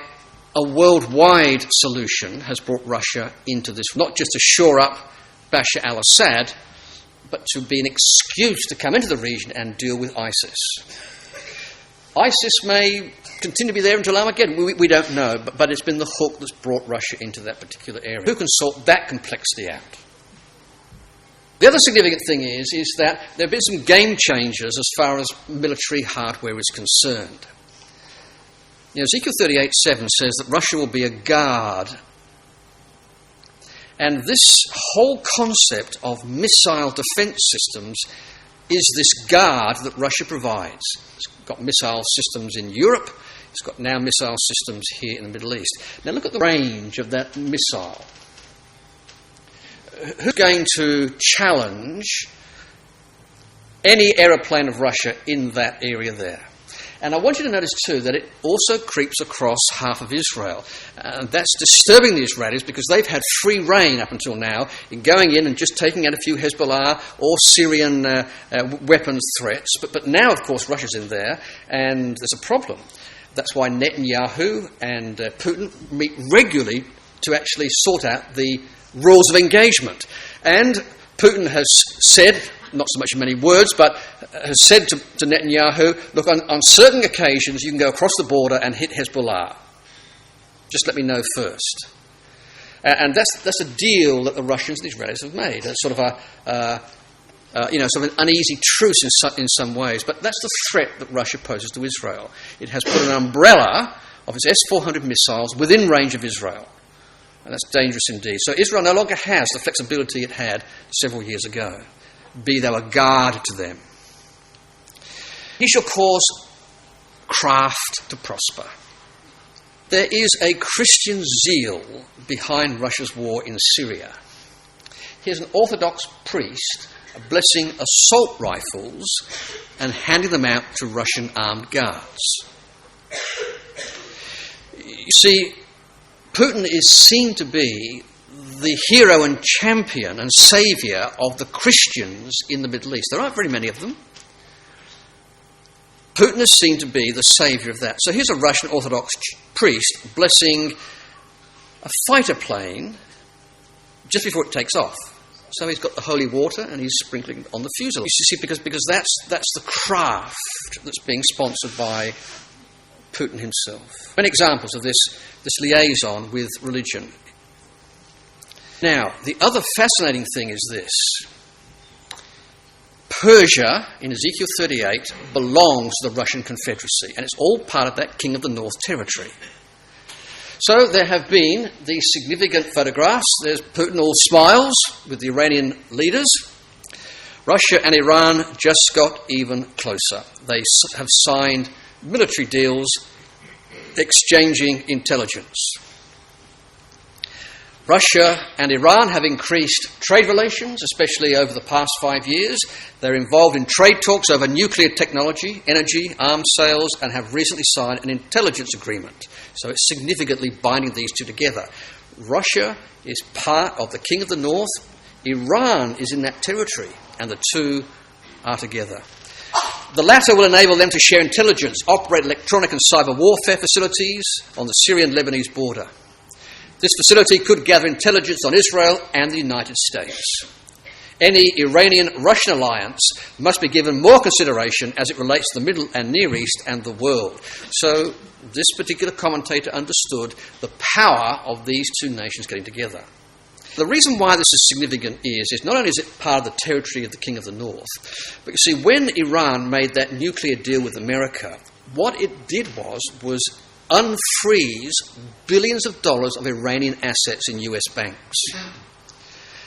S1: a worldwide solution has brought Russia into this, not just to shore up Bashar al-Assad, but to be an excuse to come into the region and deal with ISIS. ISIS may continue to be there until Armageddon. We don't know, but it's been the hook that's brought Russia into that particular area. Who can sort that complexity out? The other significant thing is that there have been some game changers as far as military hardware is concerned. You know, Ezekiel 38:7 says that Russia will be a guard. And this whole concept of missile defense systems is this guard that Russia provides. It's got missile systems in Europe. It's got now missile systems here in the Middle East. Now look at the range of that missile. Who's going to challenge any aeroplane of Russia in that area there? And I want you to notice too that it also creeps across half of Israel. That's disturbing the Israelis because they've had free rein up until now in going in and just taking out a few Hezbollah or Syrian weapons threats. But now, of course, Russia's in there and there's a problem. That's why Netanyahu and Putin meet regularly to actually sort out the rules of engagement. And Putin has said, not so much in many words, but has said to Netanyahu, look, on certain occasions you can go across the border and hit Hezbollah. Just let me know first. And that's a deal that the Russians and the Israelis have made. It's sort of sort of an uneasy truce in some ways. But that's the threat that Russia poses to Israel. It has put an umbrella of its S-400 missiles within range of Israel. And that's dangerous indeed. So Israel no longer has the flexibility it had several years ago. be thou a guard to them. He shall cause craft to prosper. There is a Christian zeal behind Russia's war in Syria. Here's an Orthodox priest blessing assault rifles and handing them out to Russian armed guards. You see, Putin is seen to be the hero and champion and saviour of the Christians in the Middle East. There aren't very many of them. Putin is seen to be the saviour of that. So here's a Russian Orthodox priest blessing a fighter plane just before it takes off. So he's got the holy water and he's sprinkling on the fuselage. You see, because that's the craft that's being sponsored by Putin himself. Many examples of this liaison with religion. Now, the other fascinating thing is this. Persia, in Ezekiel 38, belongs to the Russian Confederacy, and it's all part of that King of the North territory. So there have been these significant photographs. There's Putin all smiles with the Iranian leaders. Russia and Iran just got even closer. They have signed military deals exchanging intelligence. Russia and Iran have increased trade relations, especially over the past 5 years. They're involved in trade talks over nuclear technology, energy, arms sales, and have recently signed an intelligence agreement. So it's significantly binding these two together. Russia is part of the King of the North. Iran is in that territory, and the two are together. The latter will enable them to share intelligence, operate electronic and cyber warfare facilities on the Syrian-Lebanese border. This facility could gather intelligence on Israel and the United States. Any Iranian-Russian alliance must be given more consideration as it relates to the Middle and Near East and the world. So this particular commentator understood the power of these two nations getting together. The reason why this is significant is not only is it part of the territory of the King of the North, but you see, when Iran made that nuclear deal with America, what it did was unfreeze billions of dollars of Iranian assets in US banks.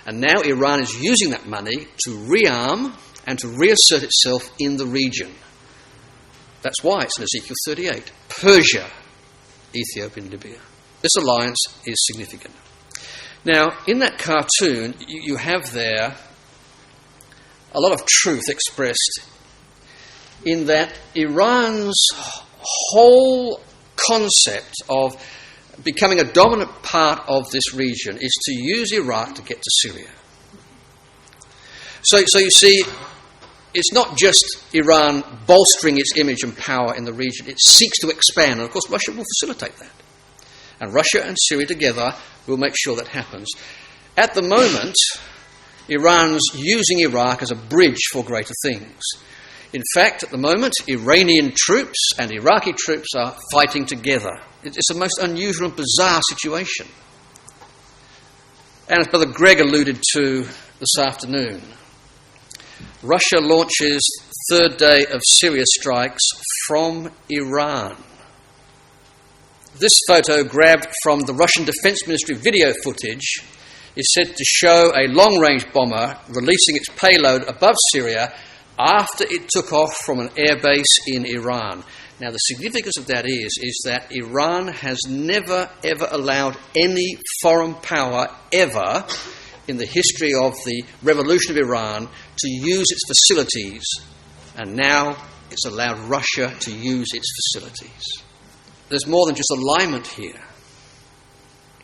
S1: And now Iran is using that money to rearm and to reassert itself in the region. That's why it's in Ezekiel 38. Persia, Ethiopia and Libya. This alliance is significant. Now, in that cartoon, you have there a lot of truth expressed in that Iran's whole concept of becoming a dominant part of this region is to use Iraq to get to Syria. So you see, it's not just Iran bolstering its image and power in the region, it seeks to expand, and of course Russia will facilitate that. And Russia and Syria together will make sure that happens. At the moment, Iran's using Iraq as a bridge for greater things. In fact, at the moment, Iranian troops and Iraqi troops are fighting together. It's a most unusual and bizarre situation. And as Brother Greg alluded to this afternoon, Russia launches third day of Syria strikes from Iran. This photo, grabbed from the Russian Defense Ministry video footage, is said to show a long-range bomber releasing its payload above Syria after it took off from an airbase in Iran. Now, the significance of that is that Iran has never, ever allowed any foreign power ever in the history of the revolution of Iran to use its facilities, and now it's allowed Russia to use its facilities. There's more than just alignment here.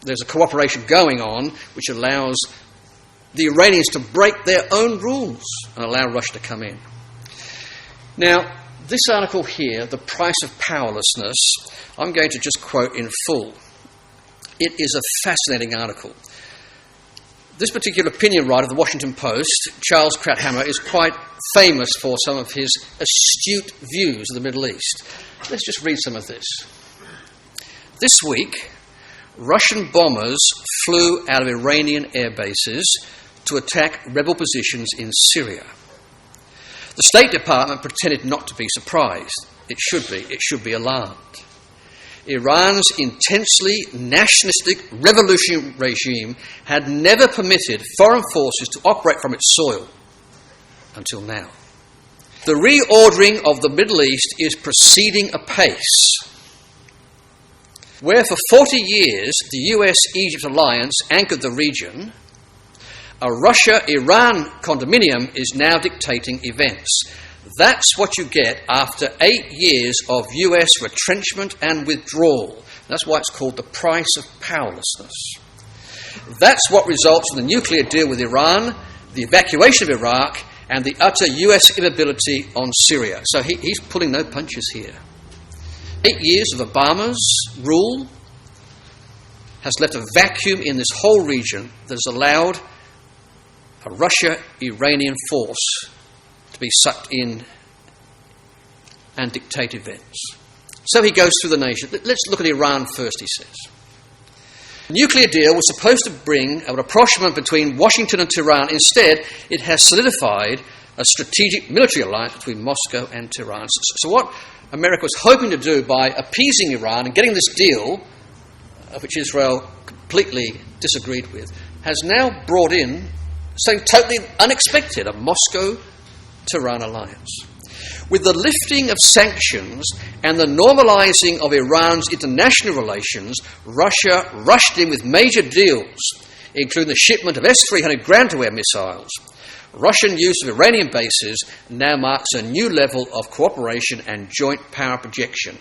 S1: There's a cooperation going on which allows the Iranians to break their own rules and allow Russia to come in. Now, this article here, The Price of Powerlessness, I'm going to just quote in full. It is a fascinating article. This particular opinion writer of the Washington Post, Charles Krauthammer, is quite famous for some of his astute views of the Middle East. Let's just read some of this. This week, Russian bombers flew out of Iranian air bases to attack rebel positions in Syria. The State Department pretended not to be surprised. It should be alarmed. Iran's intensely nationalistic revolutionary regime had never permitted foreign forces to operate from its soil. until now. The reordering of the Middle East is proceeding apace. Where for 40 years the US-Egypt alliance anchored the region, a Russia-Iran condominium is now dictating events. That's what you get after 8 years of US retrenchment and withdrawal. That's why it's called the price of powerlessness. That's what results in the nuclear deal with Iran, the evacuation of Iraq, and the utter US inability on Syria. So he's pulling no punches here. 8 years of Obama's rule has left a vacuum in this whole region that has allowed a Russia-Iranian force to be sucked in and dictate events. So he goes through the nation. Let's look at Iran first, he says. The nuclear deal was supposed to bring a rapprochement between Washington and Tehran. Instead, it has solidified a strategic military alliance between Moscow and Tehran. So what America was hoping to do by appeasing Iran and getting this deal, which Israel completely disagreed with, has now brought in something totally unexpected, a Moscow-Tehran alliance. With the lifting of sanctions and the normalizing of Iran's international relations, Russia rushed in with major deals, including the shipment of S-300 ground-to-air missiles. Russian use of Iranian bases now marks a new level of cooperation and joint power projection.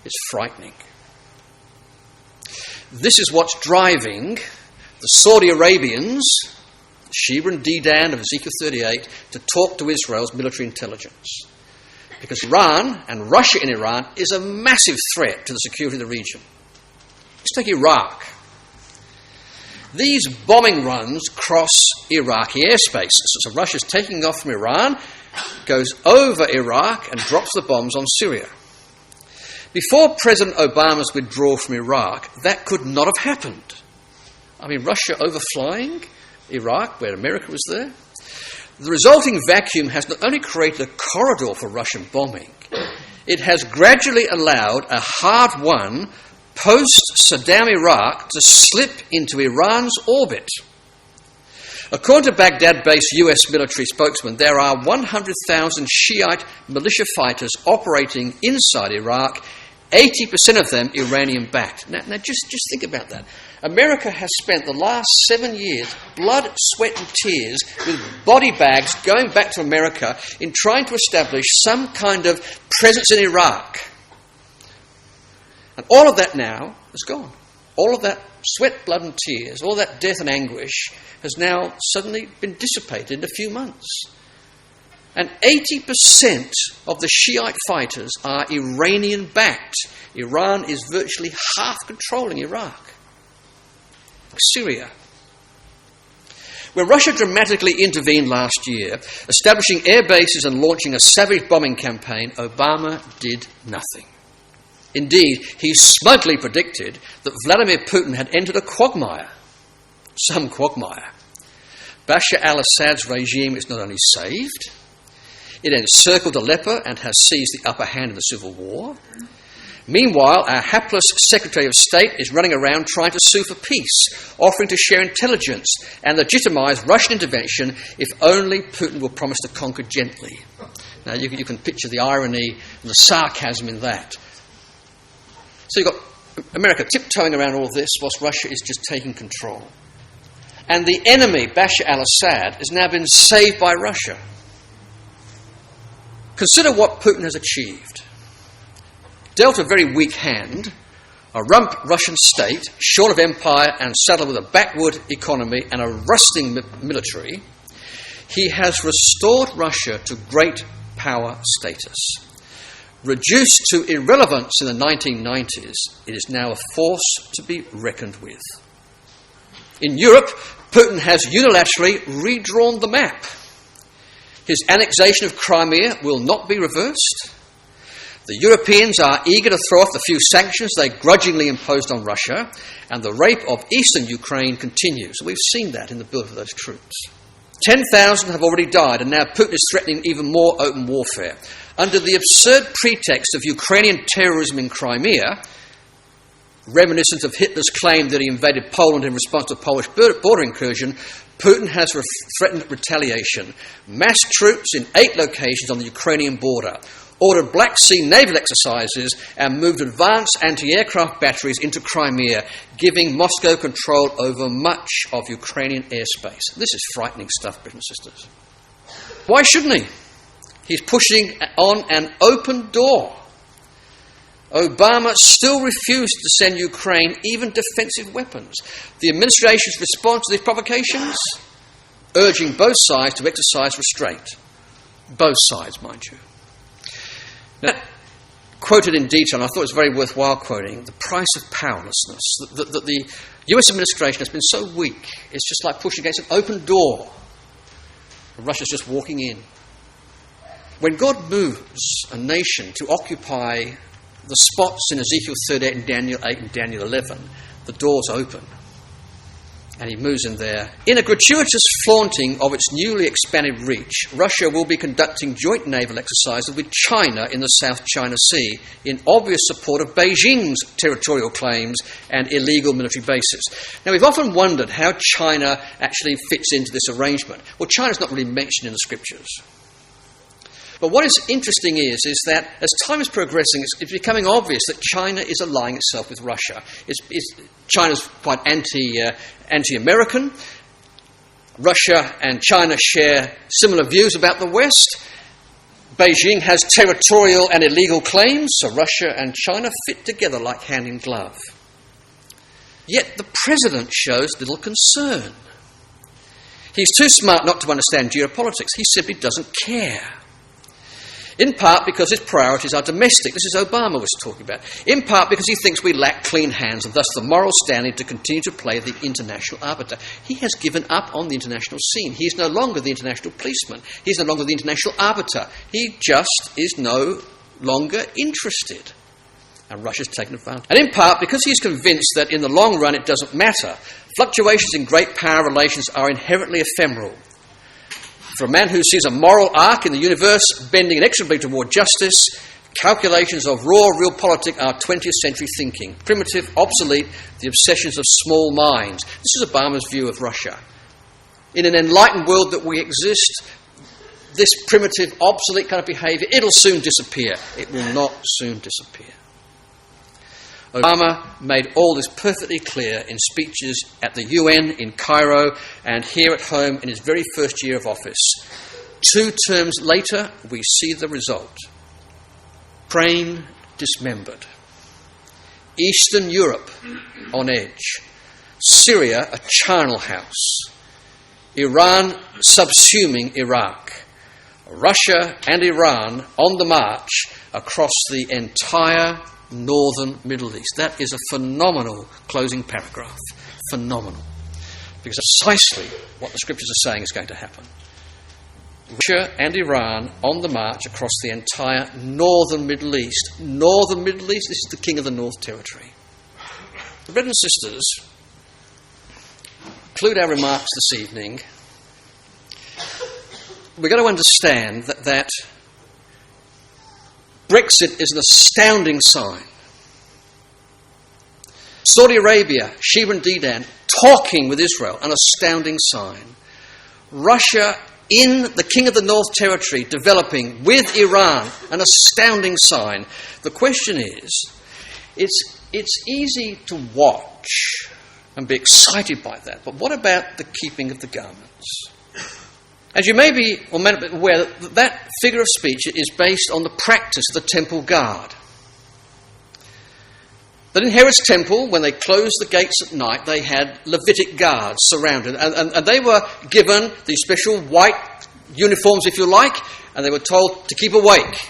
S1: It's frightening. This is what's driving the Saudi Arabians, Sheba and Dedan of Ezekiel 38, to talk to Israel's military intelligence. Because Iran and Russia in Iran is a massive threat to the security of the region. Let's take Iraq. These bombing runs cross Iraqi airspace. So Russia's taking off from Iran, goes over Iraq and drops the bombs on Syria. Before President Obama's withdrawal from Iraq, that could not have happened. I mean, Russia overflying Iraq, where America was there. The resulting vacuum has not only created a corridor for Russian bombing, it has gradually allowed a hard-won post-Saddam Iraq to slip into Iran's orbit. According to Baghdad-based US military spokesman, there are 100,000 Shiite militia fighters operating inside Iraq, 80% of them Iranian-backed. Now just think about that. America has spent the last 7 years, blood, sweat and tears, with body bags going back to America in trying to establish some kind of presence in Iraq. And all of that now is gone. All of that sweat, blood and tears, all that death and anguish has now suddenly been dissipated in a few months. And 80% of the Shiite fighters are Iranian-backed. Iran is virtually half controlling Iraq. Syria, where Russia dramatically intervened last year, establishing air bases and launching a savage bombing campaign, Obama did nothing. Indeed, he smugly predicted that Vladimir Putin had entered a quagmire. Some quagmire. Bashar al-Assad's regime is not only saved, it encircled Aleppo and has seized the upper hand in the civil war. Meanwhile, our hapless Secretary of State is running around trying to sue for peace, offering to share intelligence and legitimise Russian intervention if only Putin will promise to conquer gently. Now, you can picture the irony and the sarcasm in that. So you've got America tiptoeing around all this whilst Russia is just taking control. And the enemy, Bashar al-Assad, has now been saved by Russia. Consider what Putin has achieved. Dealt a very weak hand, a rump Russian state, short of empire and saddled with a backward economy and a rusting military, he has restored Russia to great power status. Reduced to irrelevance in the 1990s, it is now a force to be reckoned with. In Europe, Putin has unilaterally redrawn the map. His annexation of Crimea will not be reversed. The Europeans are eager to throw off the few sanctions they grudgingly imposed on Russia, and the rape of eastern Ukraine continues. We've seen that in the build of those troops. 10,000 have already died, and now Putin is threatening even more open warfare. Under the absurd pretext of Ukrainian terrorism in Crimea, reminiscent of Hitler's claim that he invaded Poland in response to a Polish border incursion, Putin has threatened retaliation, massed troops in 8 locations on the Ukrainian border, ordered Black Sea naval exercises, and moved advanced anti-aircraft batteries into Crimea, giving Moscow control over much of Ukrainian airspace. This is frightening stuff, brothers and sisters. Why shouldn't he? He's pushing on an open door. Obama still refused to send Ukraine even defensive weapons. The administration's response to these provocations? Urging both sides to exercise restraint. Both sides, mind you. Now, quoted in detail, and I thought it was very worthwhile quoting, the price of powerlessness. That the US administration has been so weak, it's just like pushing against an open door. And Russia's just walking in. When God moves a nation to occupy the spots in Ezekiel 38 and Daniel 8 and Daniel 11, the door's open. And he moves in there. In a gratuitous flaunting of its newly expanded reach, Russia will be conducting joint naval exercises with China in the South China Sea in obvious support of Beijing's territorial claims and illegal military bases. Now, we've often wondered how China actually fits into this arrangement. Well, China's not really mentioned in the scriptures. But what is interesting is that as time is progressing, it's becoming obvious that China is allying itself with Russia. China's quite anti-American. Russia and China share similar views about the West. Beijing has territorial and illegal claims, so Russia and China fit together like hand in glove. Yet the president shows little concern. He's too smart not to understand geopolitics. He simply doesn't care. In part because his priorities are domestic. This is Obama was talking about. In part because he thinks we lack clean hands and thus the moral standing to continue to play the international arbiter. He has given up on the international scene. He's no longer the international policeman. He's no longer the international arbiter. He just is no longer interested. And Russia's taken advantage. And in part because he's convinced that in the long run it doesn't matter. Fluctuations in great power relations are inherently ephemeral. For a man who sees a moral arc in the universe bending inexorably toward justice, calculations of raw realpolitik are 20th century thinking. Primitive, obsolete, the obsessions of small minds. This is Obama's view of Russia. In an enlightened world that we exist, this primitive, obsolete kind of behaviour, it'll soon disappear. It will not soon disappear. Obama made all this perfectly clear in speeches at the UN in Cairo and here at home in his very first year of office. 2 terms later, we see the result. Ukraine dismembered. Eastern Europe on edge. Syria a charnel house. Iran subsuming Iraq. Russia and Iran on the march across the entire northern Middle East. That is a phenomenal closing paragraph. Phenomenal. Because precisely what the scriptures are saying is going to happen. Russia and Iran on the march across the entire northern Middle East. Northern Middle East, this is the King of the North Territory. Brothers and sisters, conclude our remarks this evening. We're going to understand that Brexit is an astounding sign. Saudi Arabia, Sheba and Dedan, talking with Israel, an astounding sign. Russia in the King of the North Territory, developing with Iran, an astounding sign. The question is, it's easy to watch and be excited by that, but what about the keeping of the garments? As you may be or may not be aware, that figure of speech is based on the practice of the temple guard. That in Herod's temple, when they closed the gates at night, they had Levitic guards surrounded, and they were given these special white uniforms, if you like, and they were told to keep awake.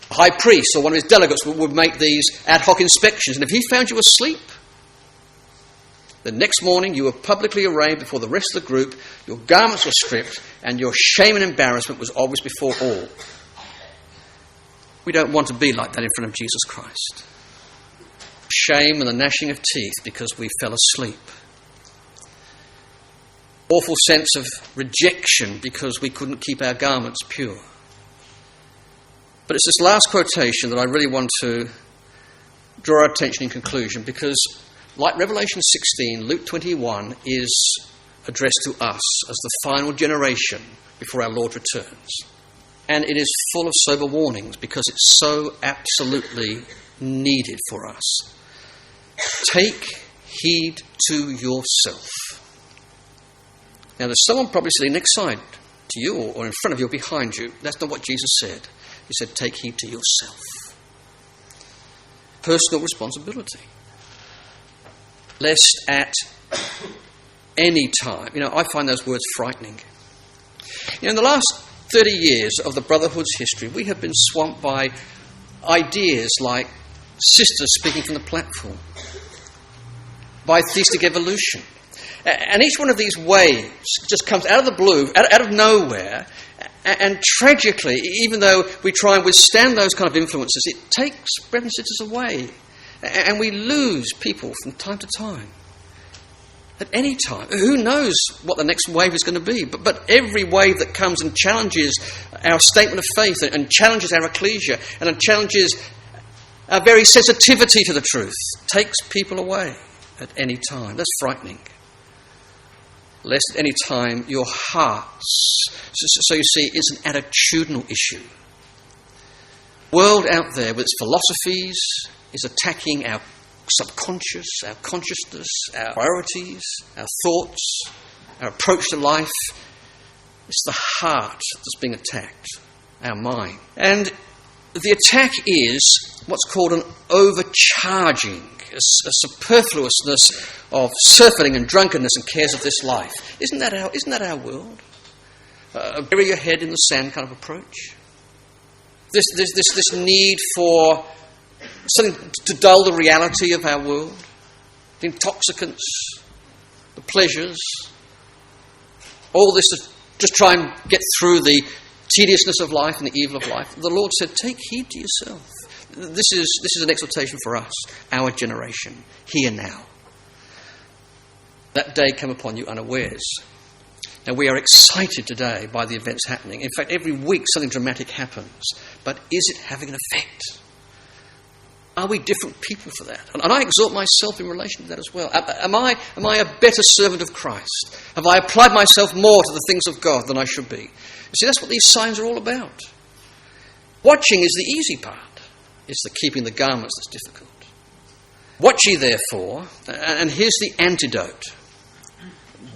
S1: The high priest or one of his delegates would make these ad hoc inspections, and if he found you asleep, the next morning you were publicly arraigned before the rest of the group, your garments were stripped, and your shame and embarrassment was obvious before all. We don't want to be like that in front of Jesus Christ. Shame and the gnashing of teeth because we fell asleep. Awful sense of rejection because we couldn't keep our garments pure. But it's this last quotation that I really want to draw our attention in conclusion, because like Revelation 16, Luke 21 is addressed to us as the final generation before our Lord returns. And it is full of sober warnings because it's so absolutely needed for us. Take heed to yourself. Now, there's someone probably sitting next side to you or in front of you or behind you. That's not what Jesus said. He said, take heed to yourself. Personal responsibility. Lest at any time, I find those words frightening. In the last 30 years of the Brotherhood's history, we have been swamped by ideas like sisters speaking from the platform, by theistic evolution. And each one of these waves just comes out of the blue, out of nowhere, and tragically, even though we try and withstand those kind of influences, it takes brothers and sisters away. And we lose people from time to time. At any time. Who knows what the next wave is going to be? But every wave that comes and challenges our statement of faith and challenges our ecclesia and challenges our very sensitivity to the truth takes people away at any time. That's frightening. Lest at any time your hearts, so you see, it's an attitudinal issue. World out there with its philosophies is attacking our subconscious, our consciousness, our priorities, our thoughts, our approach to life. It's the heart that's being attacked, our mind. And the attack is what's called an overcharging, a superfluousness of surfeiting and drunkenness and cares of this life. Isn't that our world? Bury your head in the sand kind of approach. This need for something to dull the reality of our world, the intoxicants, the pleasures, all this to just try and get through the tediousness of life and the evil of life. The Lord said, take heed to yourself. This is an exhortation for us, our generation, here now. That day come upon you unawares. Now, we are excited today by the events happening. In fact, every week something dramatic happens. But is it having an effect? Are we different people for that? And I exhort myself in relation to that as well. Am I a better servant of Christ? Have I applied myself more to the things of God than I should be? You see, that's what these signs are all about. Watching is the easy part. It's the keeping the garments that's difficult. Watch ye therefore, and here's the antidote.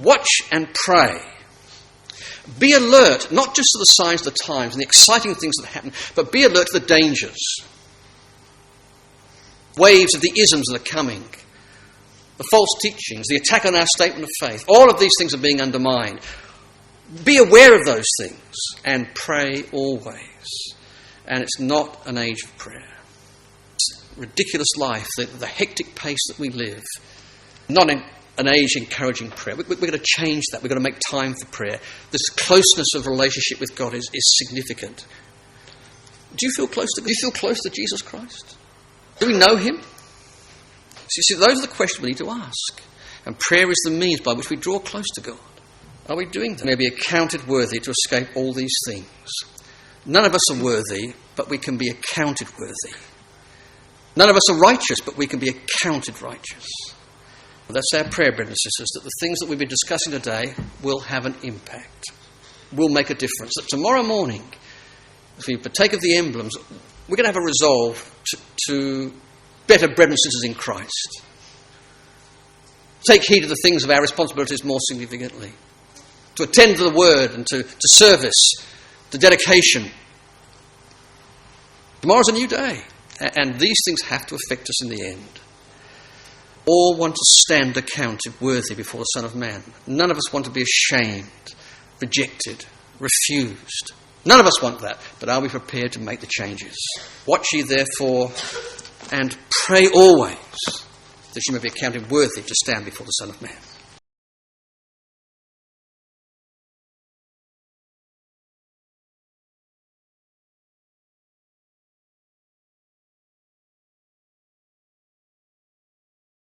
S1: Watch and pray. Be alert, not just to the signs of the times and the exciting things that happen, but be alert to the dangers. Waves of the isms that are coming, the false teachings, the attack on our statement of faith. All of these things are being undermined. Be aware of those things and pray always. And it's not an age of prayer. It's a ridiculous life, the hectic pace that we live. Not an age encouraging prayer. We're going to change that. We're going to make time for prayer. This closeness of relationship with God is significant. Do you feel close to Jesus Christ? Do we know him? See, those are the questions we need to ask. And prayer is the means by which we draw close to God. Are we doing that? We may be accounted worthy to escape all these things. None of us are worthy, but we can be accounted worthy. None of us are righteous, but we can be accounted righteous. Well, that's our prayer, brothers and sisters, that the things that we've been discussing today will have an impact, will make a difference. That tomorrow morning, if we partake of the emblems, we're going to have a resolve to better brothers and sisters in Christ. Take heed of the things of our responsibilities more significantly. To attend to the word and to service, to dedication. Tomorrow's a new day. And these things have to affect us in the end. All want to stand accounted worthy before the Son of Man. None of us want to be ashamed, rejected, refused. None of us want that, but are we prepared to make the changes? Watch ye therefore and pray always that you may be accounted worthy to stand before the Son of Man.